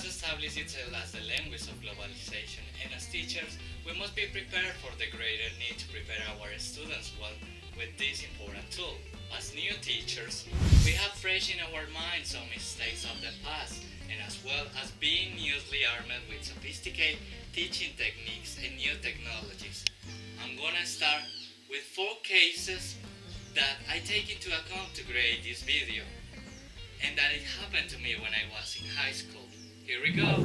has established itself as the language of globalization, and as teachers, we must be prepared for the greater need to prepare our students well with this important tool. As new teachers, we have fresh in our minds some mistakes of the past, and as well as being newly armed with sophisticated teaching techniques and new technologies. I'm gonna start with 4 cases that I take into account to create this video, and that it happened to me when I was in high school. Here we go.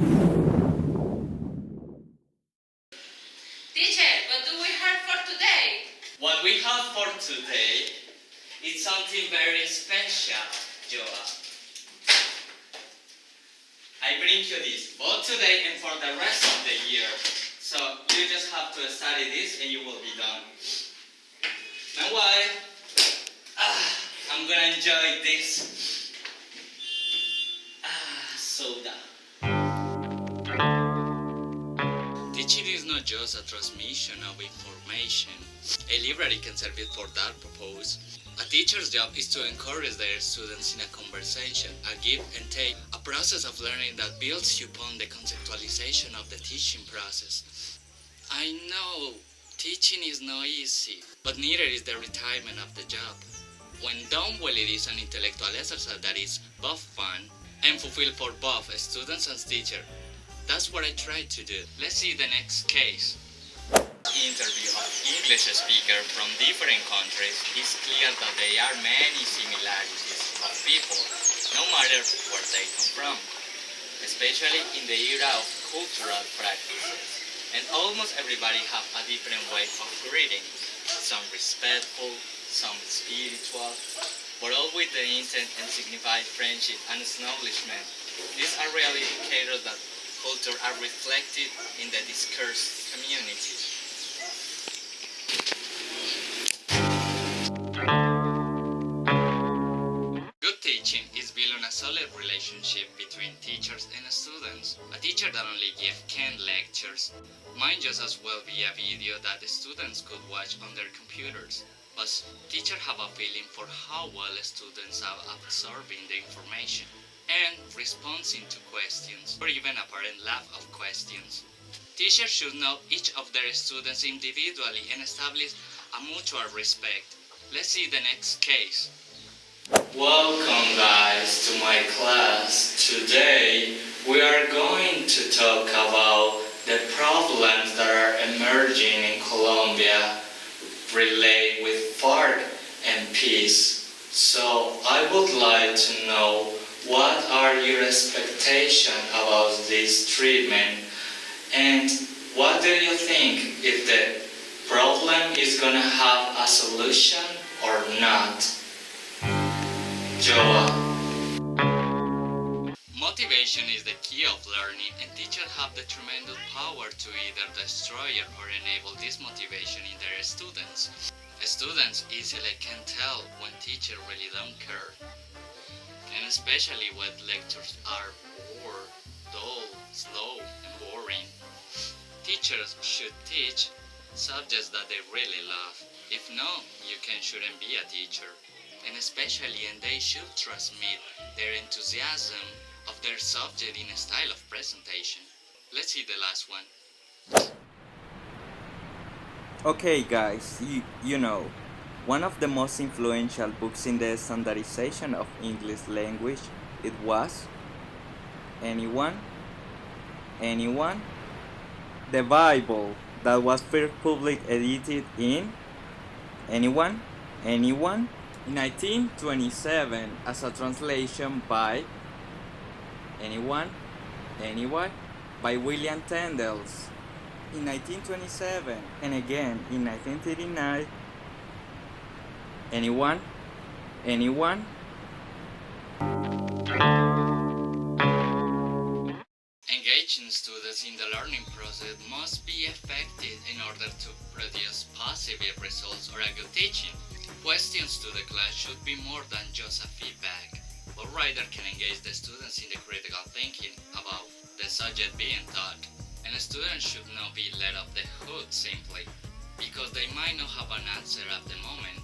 Teacher, what do we have for today? What we have for today is something very special, Joa. I bring you this both today and for the rest of the year. So you just have to study this and you will be done. Now why? I'm gonna enjoy this soda. Teaching is not just a transmission of information. A library can serve it for that purpose. A teacher's job is to encourage their students in a conversation, a give and take, a process of learning that builds upon the conceptualization of the teaching process. I know teaching is not easy, but neither is the retirement of the job. When done well, it is an intellectual exercise that is both fun and fulfill for both students and teacher. That's what I try to do. Let's see the next case. Interview of English speakers from different countries. It's clear that there are many similarities of people, no matter where they come from, especially in the era of cultural practices. And almost everybody have a different way of greeting. Some respectful, some spiritual, but all with the intent and signify friendship and acknowledgement. These are really indicators that culture are reflected in the discourse community. Good teaching is built on a solid relationship between teachers and students. A teacher that only gives canned lectures might just as well be a video that the students could watch on their computers. But teachers have a feeling for how well students are absorbing the information and responding to questions, or even apparent lack of questions. Teachers should know each of their students individually and establish a mutual respect. Let's see the next case. Welcome guys to my class. Today we are going to talk about the problems that are emerging in Colombia relate with FARC and peace. So I would like to know, what are your expectations about this treatment, and what do you think, if the problem is gonna have a solution or not? Joa. Motivation is the key of learning, and teachers have the tremendous power to either destroy or enable this motivation in their students. Students easily can tell when teachers really don't care, and especially when lectures are bored, dull, slow, and boring. Teachers should teach subjects that they really love. If not, you shouldn't be a teacher, and especially and they should transmit their enthusiasm of their subject in a style of presentation. Let's see the last one. Okay guys, you know, one of the most influential books in the standardization of English language, it was Anyone? The Bible, that was first public edited in Anyone? In 1927 as a translation by Anyone? By William Tyndales. In 1927 and again in 1939, Anyone? Engaging students in the learning process must be effective in order to produce positive results or a good teaching. Questions to the class should be more than just a feedback, but rather can engage the students in the critical thinking about the subject being taught. And students should not be let off the hook simply because they might not have an answer at the moment.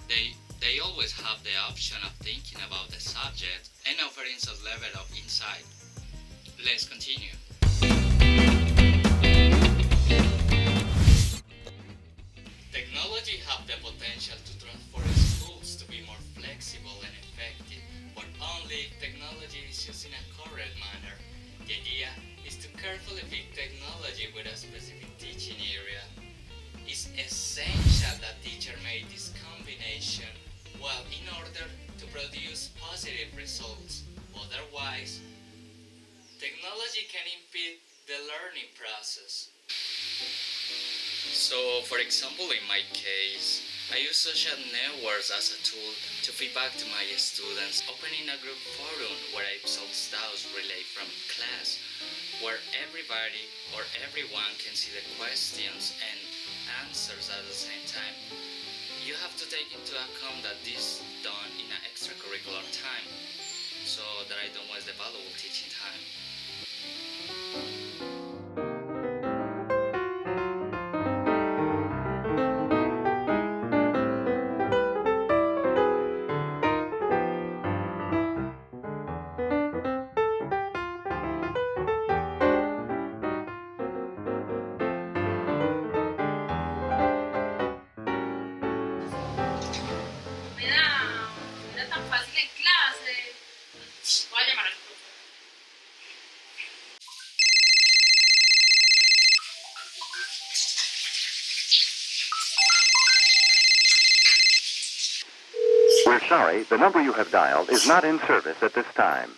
They always have the option of thinking about the subject and offering some level of insight. Let's continue. Technology have the potential to transform schools to be more flexible and effective, but only if technology is used in a correct manner. The idea is to carefully pick technology with a specific teaching area. It's essential that teacher make this combination well in order to produce positive results. Otherwise, technology can impede the learning process. So, for example, in my case, I use social networks as a tool to feedback to my students, opening a group forum where I solve doubts related from class, where everybody or everyone can see the questions and answers at the same time. You have to take into account that this is done in an extracurricular time, so that I don't waste the valuable teaching time. Me da tan fácil en clase. Voy a llamar al profe. We're sorry, the number you have dialed is not in service at this time.